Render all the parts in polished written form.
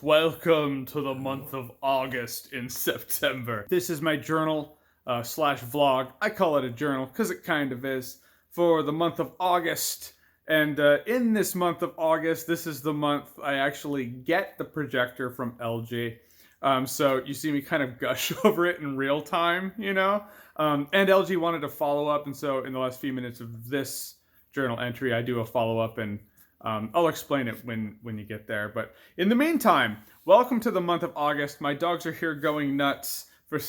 Welcome to the month of August in September. This is my journal slash vlog. I call it a journal because it kind of is, for the month of August. And in this month of August, this is the month I actually get the projector from LG. So you see me kind of gush over it in real time, you know? And LG wanted to follow up, and so in the last few minutes of this journal entry, I do a follow-up, and I'll explain it when you get there. But in the meantime, welcome to the month of August. My dogs are here going nuts for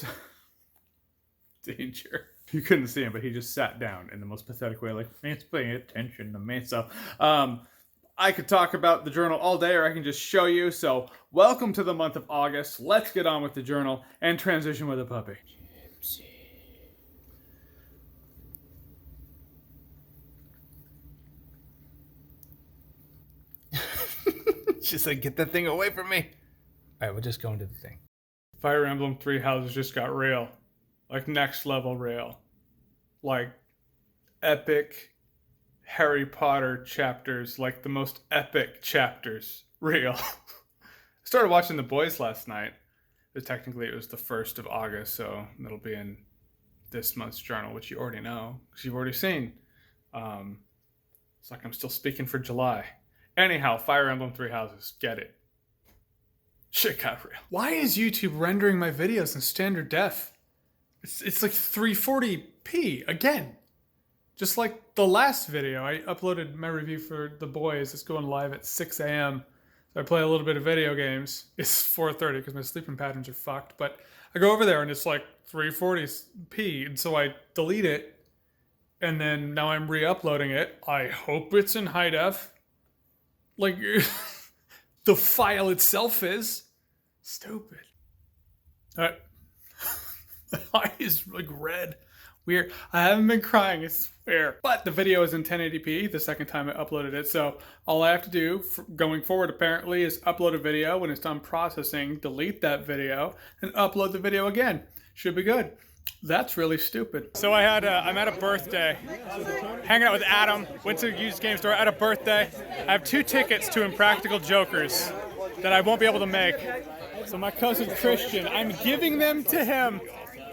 danger. You couldn't see him, but he just sat down in the most pathetic way, like, man's paying attention to me. So I could talk about the journal all day, or I can just show you. So welcome to the month of August. Let's get on with the journal and transition with a puppy. She's like, get that thing away from me. All right, we'll just go into the thing. Fire Emblem Three Houses just got real. Like next level real. Like epic Harry Potter chapters, like the most epic chapters real. I started watching The Boys last night. Technically it was the 1st of August, so it'll be in this month's journal, which you already know, because you've already seen. It's like I'm still speaking for July. Anyhow, Fire Emblem Three Houses. Get it. Shit got real. Why is YouTube rendering my videos in standard def? It's like 340p again. Just like the last video. I uploaded my review for The Boys. It's going live at 6 a.m. So I play a little bit of video games. It's 4:30 because my sleeping patterns are fucked. But I go over there and it's like 340p. And so I delete it. And then now I'm re-uploading it. I hope it's in high def. Like, the file itself is stupid. The eye is like red. Weird. I haven't been crying, I swear. But the video is in 1080p the second time I uploaded it. So all I have to do going forward apparently is upload a video. When it's done processing, delete that video and upload the video again. Should be good. That's really stupid. So I'm at a birthday, hanging out with Adam, went to a used game store at a birthday. I have 2 tickets to Impractical Jokers that I won't be able to make. So my cousin Christian, I'm giving them to him.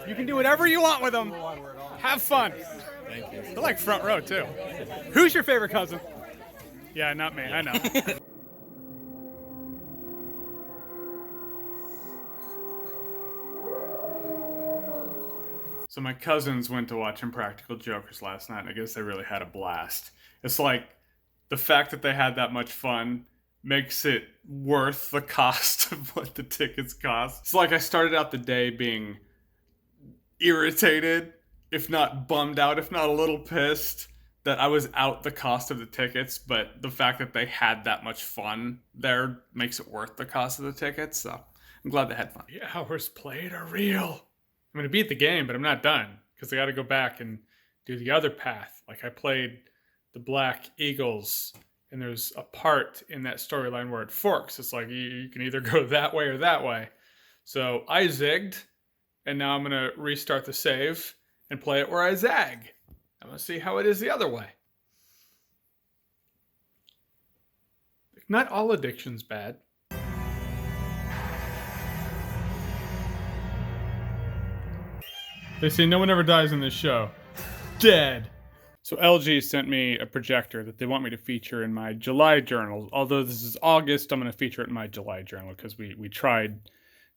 You can do whatever you want with them. Have fun. Thank you. They're like front row too. Who's your favorite cousin? Yeah, not me, I know. So my cousins went to watch Impractical Jokers last night, and I guess they really had a blast. It's like, the fact that they had that much fun makes it worth the cost of what the tickets cost. It's like I started out the day being irritated, if not bummed out, if not a little pissed, that I was out the cost of the tickets, but the fact that they had that much fun there makes it worth the cost of the tickets, so I'm glad they had fun. The hours played are real. I'm going to beat the game, but I'm not done, because I got to go back and do the other path. Like, I played the Black Eagles, and there's a part in that storyline where it forks. It's like, you can either go that way or that way. So I zigged, and now I'm going to restart the save and play it where I zag. I'm going to see how it is the other way. Not all addiction's bad. They say no one ever dies in this show. Dead. So LG sent me a projector that they want me to feature in my July journal. Although this is August, I'm going to feature it in my July journal because we tried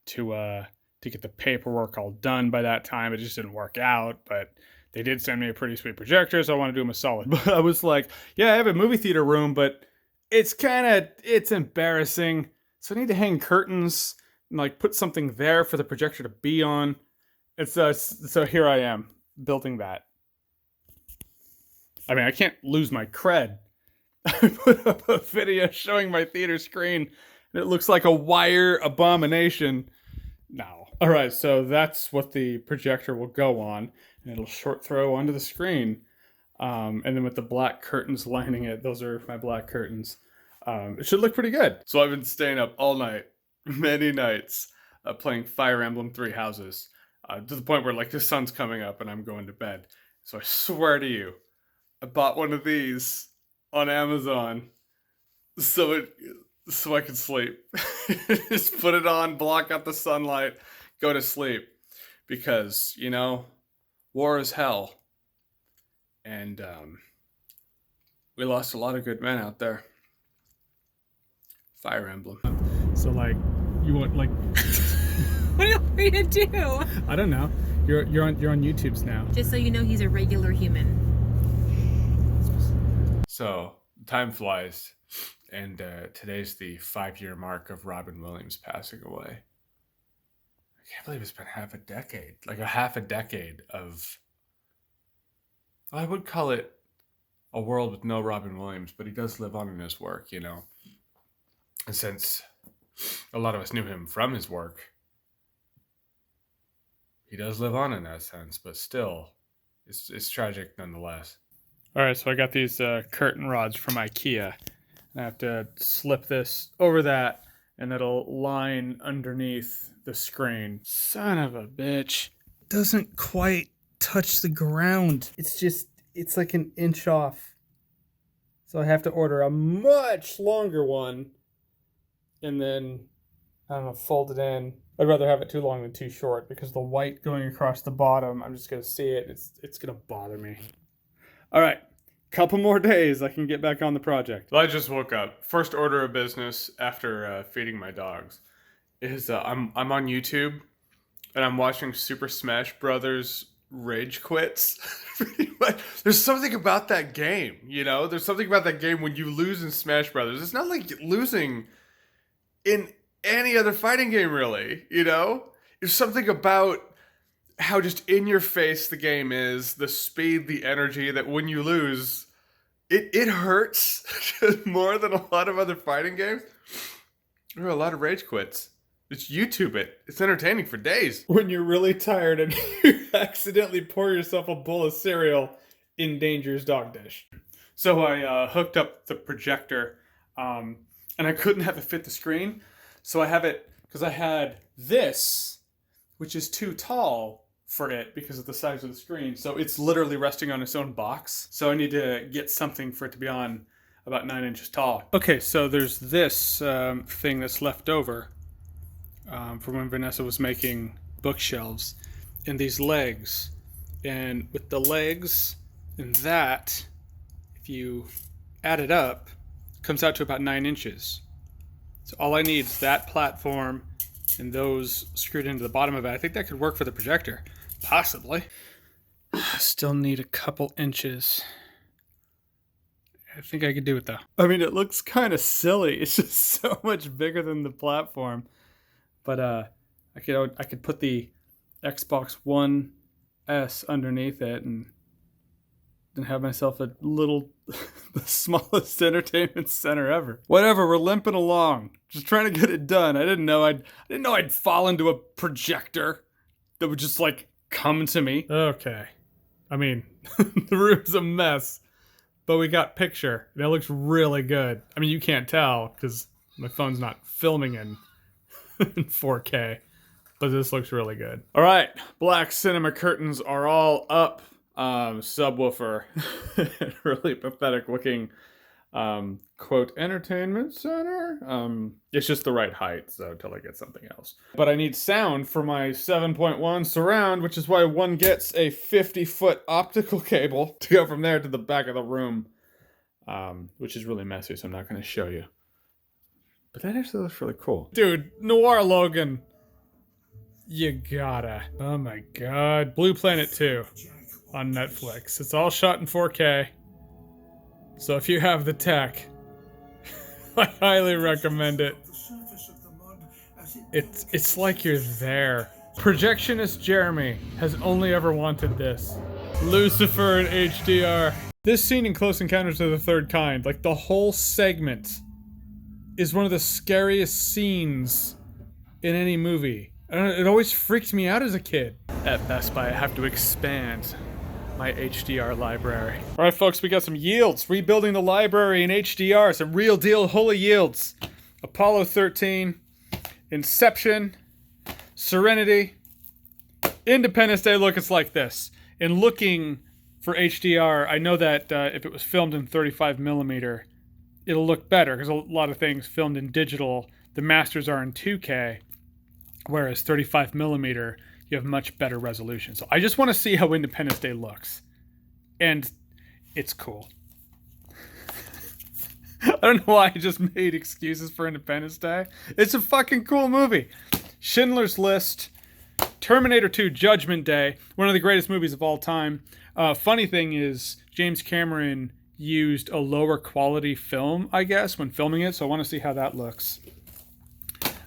to get the paperwork all done by that time. It just didn't work out, but they did send me a pretty sweet projector, so I want to do them a solid. But I was like, yeah, I have a movie theater room, but it's embarrassing. So I need to hang curtains and like put something there for the projector to be on. So here I am, building that. I mean, I can't lose my cred. I put up a video showing my theater screen, and it looks like a wire abomination. No. Alright, so that's what the projector will go on, and it'll short throw onto the screen. And then with the black curtains lining it, those are my black curtains. It should look pretty good. So I've been staying up all night, many nights, playing Fire Emblem Three Houses. To the point where, like, the sun's coming up and I'm going to bed. So I swear to you, I bought one of these on Amazon. So so I can sleep. Just put it on, block out the sunlight, go to sleep. Because, you know, war is hell. And we lost a lot of good men out there. Fire Emblem. So like, you want like, What do you want me to do? I don't know. You're on YouTube's now. Just so you know, he's a regular human. So time flies, and today's the 5-year mark of Robin Williams passing away. I can't believe it's been half a decade of. I would call it a world with no Robin Williams, but he does live on in his work, you know. And since a lot of us knew him from his work, he does live on in that sense, but still, it's tragic nonetheless. All right, so I got these curtain rods from IKEA. I have to slip this over that, and it'll line underneath the screen. Son of a bitch. Doesn't quite touch the ground. It's like an inch off. So I have to order a much longer one and then, I don't know, fold it in. I'd rather have it too long than too short because the white going across the bottom, I'm just going to see it. It's going to bother me. All right. Couple more days, I can get back on the project. I just woke up. First order of business after feeding my dogs is I'm on YouTube and I'm watching Super Smash Brothers rage quits. There's something about that game, you know? There's something about that game when you lose in Smash Brothers. It's not like losing in any other fighting game, really, you know? There's something about how just in your face the game is, the speed, the energy, that when you lose, it hurts more than a lot of other fighting games. There are a lot of rage quits. Just YouTube it. It's entertaining for days. When you're really tired and you accidentally pour yourself a bowl of cereal in Danger's dog dish. So I hooked up the projector, and I couldn't have it fit the screen. So I have it, because I had this, which is too tall for it because of the size of the screen. So it's literally resting on its own box. So I need to get something for it to be on about 9 inches tall. Okay, so there's this thing that's left over from when Vanessa was making bookshelves, and these legs. And with the legs and that, if you add it up, it comes out to about 9 inches. So all I need is that platform and those screwed into the bottom of it. I think that could work for the projector. Possibly. Still need a couple inches. I think I could do it though. I mean, it looks kind of silly. It's just so much bigger than the platform. But I could put the Xbox One S underneath it and then have myself a little, the smallest entertainment center ever. Whatever, we're limping along, just trying to get it done. I didn't know I'd fall into a projector that would just like come to me. Okay, I mean, the room's a mess, but we got picture. And it looks really good. I mean, you can't tell because my phone's not filming in 4K, but this looks really good. All right, black cinema curtains are all up. Subwoofer, really pathetic looking, quote, entertainment center. It's just the right height, so until I get something else. But I need sound for my 7.1 surround, which is why one gets a 50-foot optical cable to go from there to the back of the room, which is really messy, so I'm not going to show you. But that actually looks really cool. Dude, Noir Logan. You gotta. Oh my god. Blue Planet 2 on Netflix. It's all shot in 4K. So if you have the tech, I highly recommend it. It's like you're there. Projectionist Jeremy has only ever wanted this. Lucifer in HDR. This scene in Close Encounters of the Third Kind, like the whole segment, is one of the scariest scenes in any movie. I don't know, it always freaked me out as a kid. At Best Buy, I have to expand my HDR library. All right, folks, we got some yields. Rebuilding the library in HDR. Some real deal holy yields. Apollo 13, Inception, Serenity, Independence Day. Look, it's like this. In looking for HDR, I know that if it was filmed in 35 millimeter, it'll look better because a lot of things filmed in digital, the masters are in 2K, whereas 35 millimeter, you have much better resolution. So I just want to see how Independence Day looks. And it's cool. I don't know why I just made excuses for Independence Day. It's a fucking cool movie. Schindler's List, Terminator 2 Judgment Day, one of the greatest movies of all time. Funny thing is, James Cameron used a lower quality film, I guess, when filming it, so I want to see how that looks.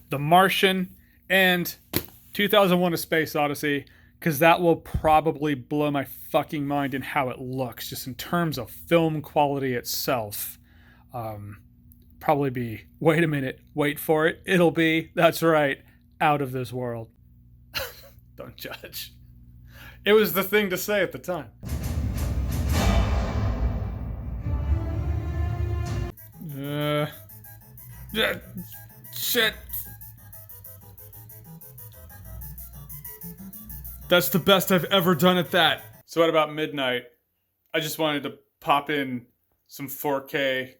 The Martian and 2001 A Space Odyssey, because that will probably blow my fucking mind in how it looks, just in terms of film quality itself. Probably be, wait a minute, wait for it, it'll be, that's right, out of this world. Don't judge. It was the thing to say at the time. Shit. That's the best I've ever done at that. So at about midnight, I just wanted to pop in some 4K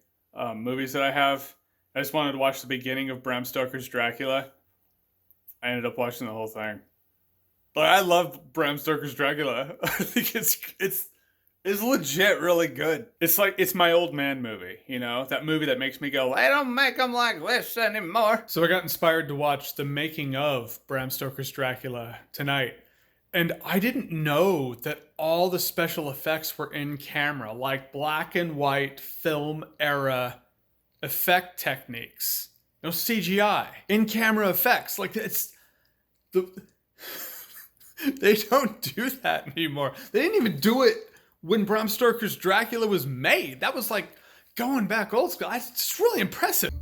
movies that I have. I just wanted to watch the beginning of Bram Stoker's Dracula. I ended up watching the whole thing. But I love Bram Stoker's Dracula. I think it's legit really good. It's like, it's my old man movie, you know? That movie that makes me go, I don't make them like this anymore. So I got inspired to watch the making of Bram Stoker's Dracula tonight. And I didn't know that all the special effects were in camera, like black and white film era effect techniques. No CGI. In camera effects. Like, it's the they don't do that anymore. They didn't even do it when Bram Stoker's Dracula was made. That was like going back old school. It's really impressive.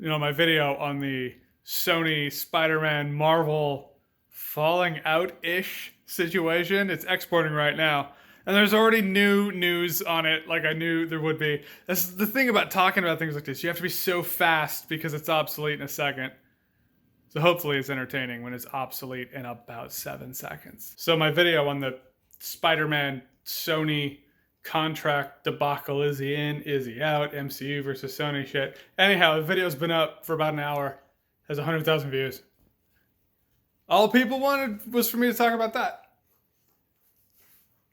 You know, my video on the Sony Spider-Man Marvel falling out-ish situation, it's exporting right now. And there's already new news on it, like I knew there would be. That's the thing about talking about things like this. You have to be so fast because it's obsolete in a second. So hopefully it's entertaining when it's obsolete in about 7 seconds. So my video on the Spider-Man Sony contract debacle, is he in, is he out, MCU versus Sony shit. Anyhow, the video's been up for about an hour. Has 100,000 views. All people wanted was for me to talk about that.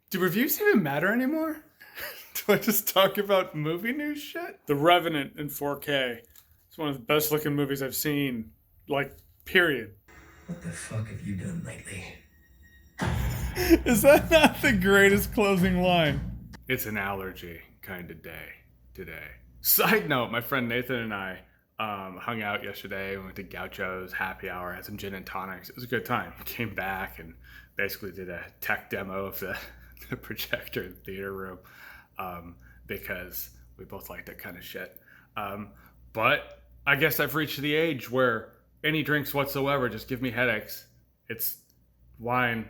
Do reviews even matter anymore? Do I just talk about movie news shit? The Revenant in 4K. It's one of the best looking movies I've seen, like, period. What the fuck have you done lately? Is that not the greatest closing line? It's an allergy kind of day today. Side note, my friend Nathan and I hung out yesterday. We went to Gaucho's happy hour, had some gin and tonics. It was a good time. Came back and basically did a tech demo of the projector in the theater room because we both like that kind of shit. But I guess I've reached the age where any drinks whatsoever just give me headaches. It's wine,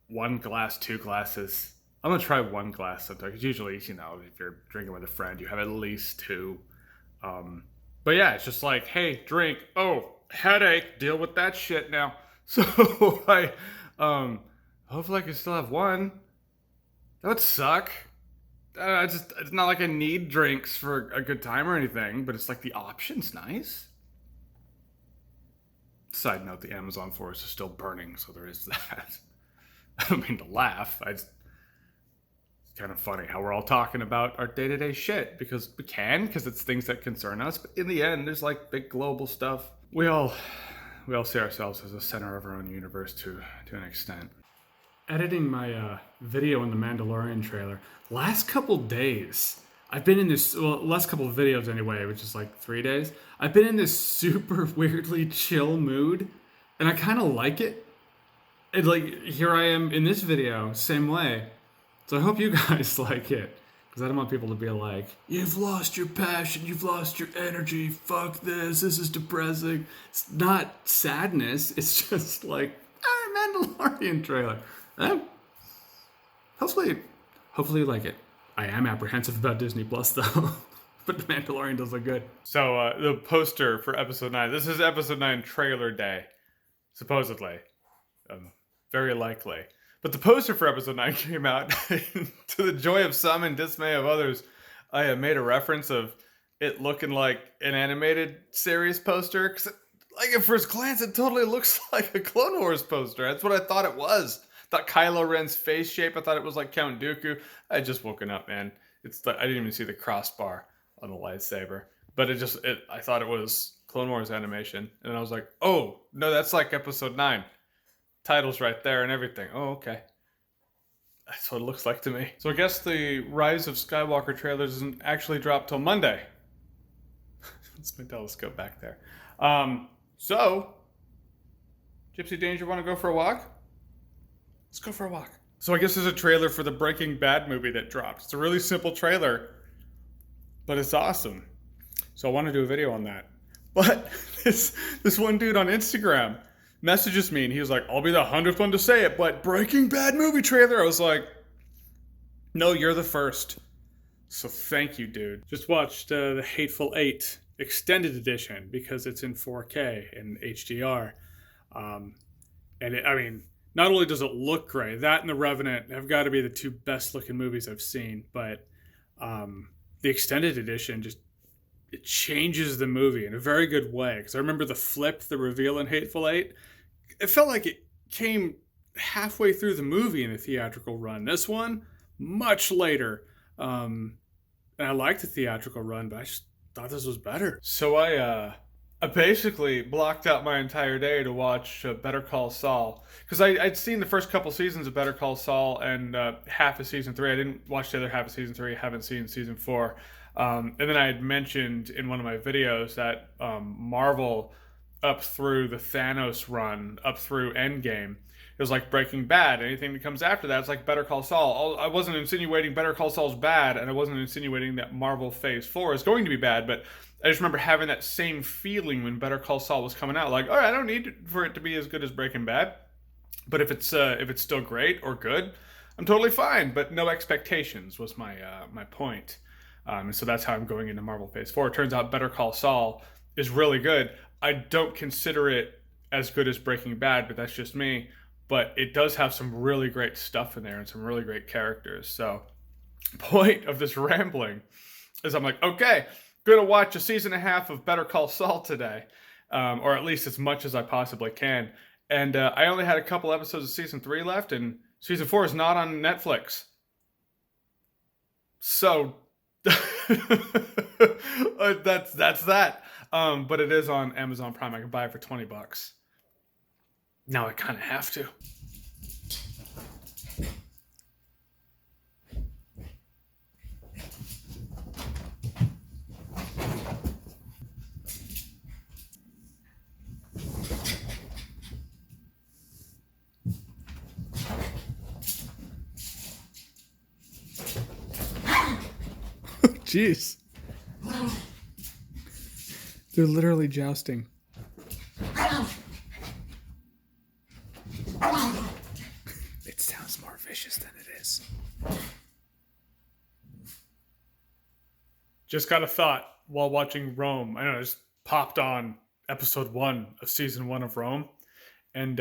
1 glass, 2 glasses. I'm gonna try 1 glass sometimes. Usually, you know, if you're drinking with a friend, you have at least 2. But yeah, it's just like, hey, drink. Oh, headache. Deal with that shit now. So I hopefully I can still have 1. That would suck. It's not like I need drinks for a good time or anything, but it's like the option's nice. Side note, the Amazon forest is still burning, so there is that. I don't mean to laugh. It's kind of funny how we're all talking about our day-to-day shit because we can, because it's things that concern us. But in the end, there's like big global stuff. We all see ourselves as the center of our own universe to an extent. Editing my video on the Mandalorian trailer. Last couple days, I've been in this, last couple of videos anyway, which is like 3 days. I've been in this super weirdly chill mood, and I kind of like it. And like, here I am in this video, same way. So I hope you guys like it, because I don't want people to be like, you've lost your passion, you've lost your energy, fuck this is depressing. It's not sadness, it's just like, Mandalorian trailer. Hopefully you like it. I am apprehensive about Disney Plus though, but The Mandalorian does look good. So the poster for episode 9, this is episode 9 trailer day, supposedly. Very likely. But the poster for episode 9 came out. To the joy of some and dismay of others, I have made a reference of it looking like an animated series poster. Because, like, at first glance, it totally looks like a Clone Wars poster. That's what I thought it was. I thought Kylo Ren's face shape, I thought it was like Count Dooku. I had just woken up, man. I didn't even see the crossbar on the lightsaber. But I thought it was Clone Wars animation. And then I was like, oh, no, that's like episode 9. Title's right there and everything. Oh, okay. That's what it looks like to me. So I guess the Rise of Skywalker trailer doesn't actually drop till Monday. That's my telescope back there. So, Gypsy Danger, want to go for a walk? Let's go for a walk. So I guess there's a trailer for the Breaking Bad movie that dropped. It's a really simple trailer, but it's awesome. So I want to do a video on that. But this one dude on Instagram messages me and he was like, I'll be the 100th one to say it, but Breaking Bad movie trailer. I was like, no, you're the first. So thank you, dude. Just watched the Hateful Eight extended edition because it's in 4K and HDR. Not only does it look great, that and The Revenant have got to be the 2 best looking movies I've seen, but the extended edition it changes the movie in a very good way. Because I remember the reveal in Hateful Eight. It felt like it came halfway through the movie in the theatrical run. This one, much later. And I liked the theatrical run, but I just thought this was better. So I basically blocked out my entire day to watch Better Call Saul. Because I'd seen the first couple seasons of Better Call Saul and half of season 3. I didn't watch the other half of season 3. Haven't seen season 4. And then I had mentioned in one of my videos that Marvel, up through the Thanos run, up through Endgame, it was like Breaking Bad. Anything that comes after that, it's like Better Call Saul. I wasn't insinuating Better Call Saul's bad, and I wasn't insinuating that Marvel Phase 4 is going to be bad, but I just remember having that same feeling when Better Call Saul was coming out. Like, all right, I don't need for it to be as good as Breaking Bad, but if it's still great or good, I'm totally fine. But no expectations was my point. And so that's how I'm going into Marvel Phase 4. It turns out Better Call Saul is really good. I don't consider it as good as Breaking Bad, but that's just me. But it does have some really great stuff in there and some really great characters. So, point of this rambling is I'm like, okay, going to watch a season and a half of Better Call Saul today, or at least as much as I possibly can. And I only had a couple episodes of season 3 left, and season 4 is not on Netflix. So that's that. But it is on Amazon Prime. I can buy it for $20. Now I kind of have to. Jeez. They're literally jousting. It sounds more vicious than it is. Just got a thought while watching Rome. I just popped on episode 1 of season 1 of Rome. And,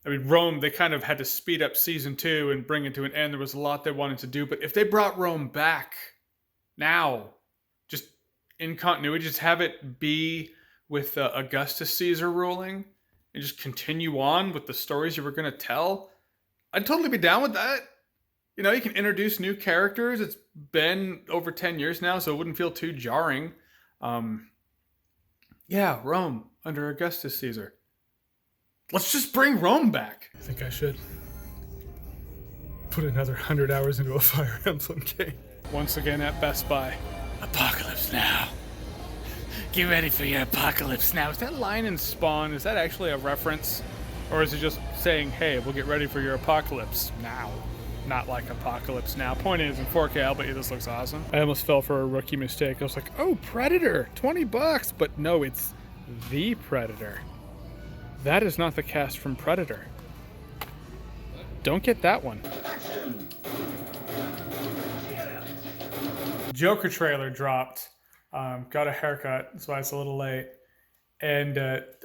Rome, they kind of had to speed up season 2 and bring it to an end. There was a lot they wanted to do. But if they brought Rome back now, just in continuity, just have it be with Augustus Caesar ruling and just continue on with the stories you were going to tell, I'd totally be down with that. You can introduce new characters. It's been over 10 years now, so it wouldn't feel too jarring. Rome under Augustus Caesar. Let's just bring Rome back. I think I should put another 100 hours into a Fire Emblem game. Once again at Best Buy. Apocalypse now. Get ready for your apocalypse now. Is that line in Spawn, is that actually a reference? Or is it just saying, hey, we'll get ready for your apocalypse now? Not like apocalypse now. Point is, in 4K, I'll bet you this looks awesome. I almost fell for a rookie mistake. I was like, oh, Predator, $20. But no, it's the Predator. That is not the cast from Predator. Don't get that one. Joker trailer dropped. Got a haircut, that's why it's a little late. And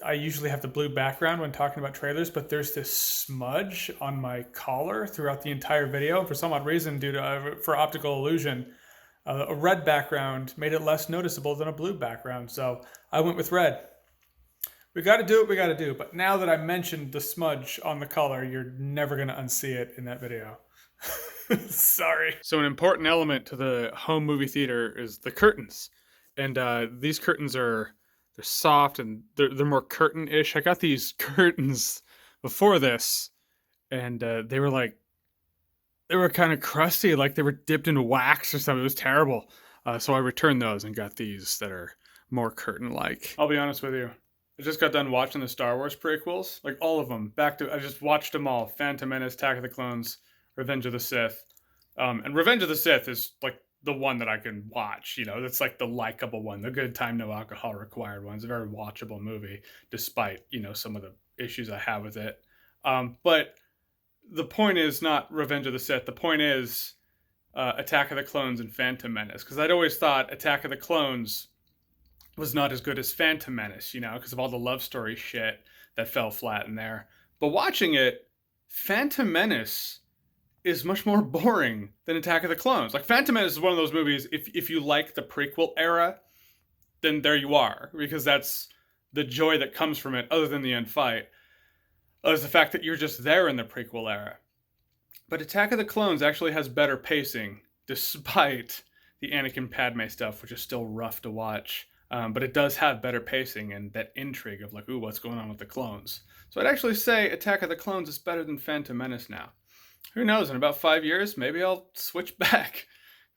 I usually have the blue background when talking about trailers, but there's this smudge on my collar throughout the entire video. And for some odd reason, for optical illusion, a red background made it less noticeable than a blue background. So I went with red. We got to do what we got to do. But now that I mentioned the smudge on the collar, you're never going to unsee it in that video. Sorry. So an important element to the home movie theater is the curtains. And these curtains they're soft and they're more curtain-ish. I got these curtains before this, and they were kind of crusty, like they were dipped in wax or something. It was terrible. So I returned those and got these that are more curtain-like. I'll be honest with you. I just got done watching the Star Wars prequels, like all of them. I just watched them all. Phantom Menace, Attack of the Clones, Revenge of the Sith. And Revenge of the Sith is like the one that I can watch, that's like the likable one, the good time, no alcohol required one. It's a very watchable movie, despite, some of the issues I have with it. But the point is not Revenge of the Sith. The point is Attack of the Clones and Phantom Menace. Because I'd always thought Attack of the Clones was not as good as Phantom Menace, because of all the love story shit that fell flat in there. But watching it, Phantom Menace is much more boring than Attack of the Clones. Like, Phantom Menace is one of those movies, if you like the prequel era, then there you are. Because that's the joy that comes from it, other than the end fight, is the fact that you're just there in the prequel era. But Attack of the Clones actually has better pacing, despite the Anakin Padme stuff, which is still rough to watch. But it does have better pacing and that intrigue of like, ooh, what's going on with the clones? So I'd actually say Attack of the Clones is better than Phantom Menace now. Who knows? In about 5 years, maybe I'll switch back.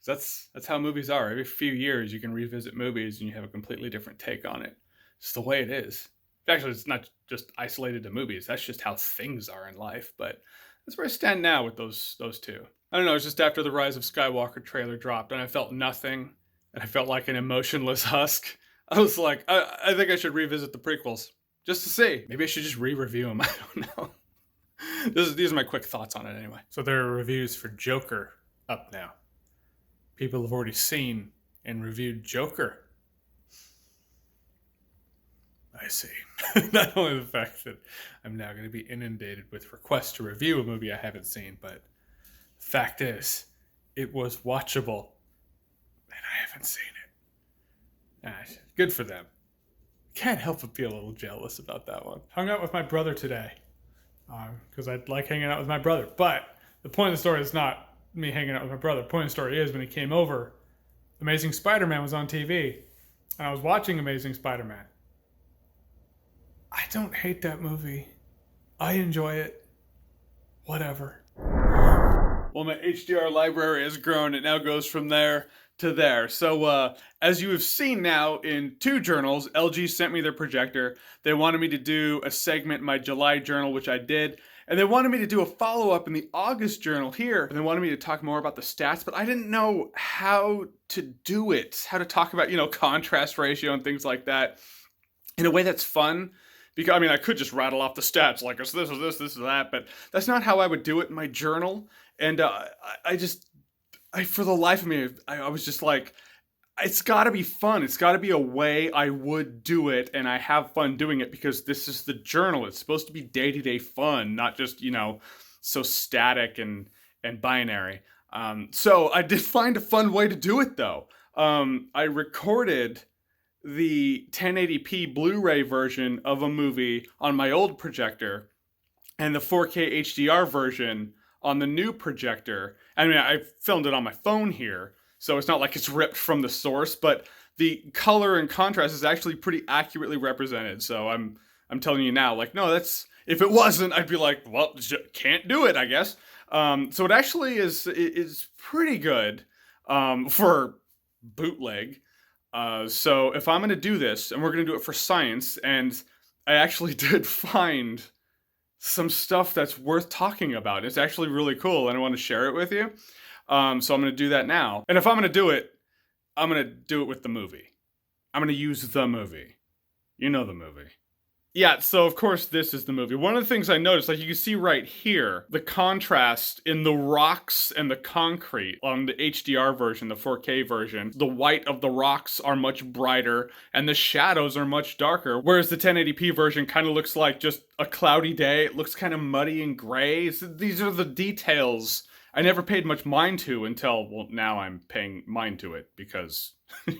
That's how movies are. Every few years, you can revisit movies and you have a completely different take on it. It's the way it is. Actually, it's not just isolated to movies. That's just how things are in life. But that's where I stand now with those two. I don't know. It's just after the Rise of Skywalker trailer dropped, and I felt nothing, and I felt like an emotionless husk. I was like, I think I should revisit the prequels just to see. Maybe I should just re-review them. I don't know. These are my quick thoughts on it anyway. So there are reviews for Joker up now. People have already seen and reviewed Joker. I see. Not only the fact that I'm now going to be inundated with requests to review a movie I haven't seen, but the fact is, it was watchable, and I haven't seen it. Good for them. Can't help but be a little jealous about that one. Hung out with my brother today. Because I like hanging out with my brother. But the point of the story is not me hanging out with my brother. The point of the story is when he came over, Amazing Spider-Man was on TV. And I was watching Amazing Spider-Man. I don't hate that movie. I enjoy it. Whatever. Well, my HDR library has grown. It now goes from there to there. So as you have seen now in 2 journals, LG sent me their projector. They wanted me to do a segment in my July journal, which I did. And they wanted me to do a follow-up in the August journal here. And they wanted me to talk more about the stats, but I didn't know how to do it. How to talk about, contrast ratio and things like that in a way that's fun. Because, I could just rattle off the stats like this is this is that, but that's not how I would do it in my journal. And for the life of me, I was just like, it's got to be fun. It's got to be a way I would do it, and I have fun doing it because this is the journal. It's supposed to be day-to-day fun, not just, so static and binary. So I did find a fun way to do it, though. I recorded the 1080p Blu-ray version of a movie on my old projector and the 4K HDR version on the new projector. I filmed it on my phone here, so it's not like it's ripped from the source, but the color and contrast is actually pretty accurately represented. So I'm telling you now, like, no, if it wasn't, I'd be like, well, can't do it, I guess. So it actually is pretty good for bootleg. So if I'm going to do this, and we're going to do it for science, and I actually did find some stuff that's worth talking about. It's actually really cool, and I want to share it with you. So I'm going to do that now. And if I'm going to do it, I'm going to do it with the movie. I'm going to use the movie. You know the movie. Yeah, so of course this is the movie. One of the things I noticed, like you can see right here, the contrast in the rocks and the concrete on the HDR version, the 4K version. The white of the rocks are much brighter and the shadows are much darker, whereas the 1080p version kind of looks like just a cloudy day. It looks kind of muddy and gray. So these are the details I never paid much mind to until, well, now I'm paying mind to it because,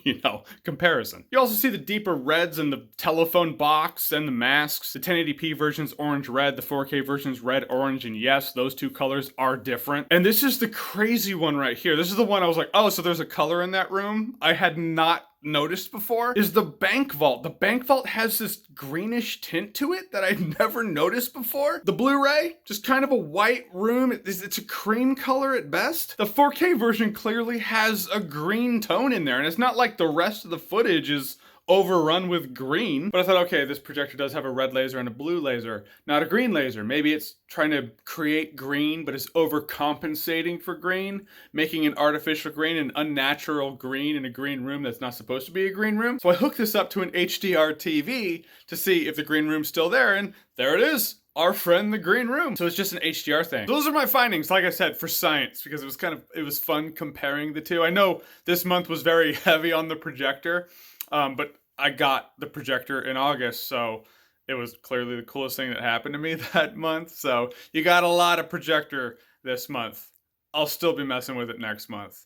you know, comparison. You also see the deeper reds in the telephone box and the masks. The 1080p version's orange-red, the 4K version's red-orange, and yes, those two colors are different. And this is the crazy one right here. This is the one I was like, oh, so there's a color in that room I had not noticed before, is the bank vault. The bank vault has this greenish tint to it that I'd never noticed before. The Blu-ray, just kind of a white room. It's a cream color at best. The 4K version clearly has a green tone in there, and it's not like the rest of the footage is overrun with green. But I thought, okay, this projector does have a red laser and a blue laser, not a green laser. Maybe it's trying to create green, but is overcompensating for green, making an artificial green, an unnatural green in a green room that's not supposed to be a green room. So I hooked this up to an HDR TV to see if the green room's still there, and there it is. Our friend, the green room. So it's just an HDR thing. Those are my findings, like I said, for science, because it was fun comparing the two. I know this month was very heavy on the projector, but I got the projector in August, so it was clearly the coolest thing that happened to me that month. So you got a lot of projector this month. I'll still be messing with it next month.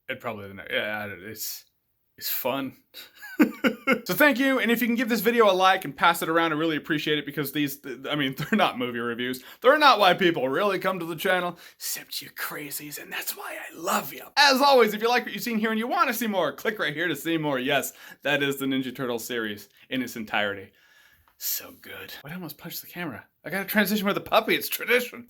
It's fun. So thank you, and if you can give this video a like and pass it around, I really appreciate it, because they're not movie reviews. They're not why people really come to the channel, except you crazies, and that's why I love you. As always, if you like what you've seen here and you want to see more, click right here to see more. Yes, that is the Ninja Turtle series in its entirety. So good. Why did I almost punch the camera? I gotta transition with a puppy, it's tradition.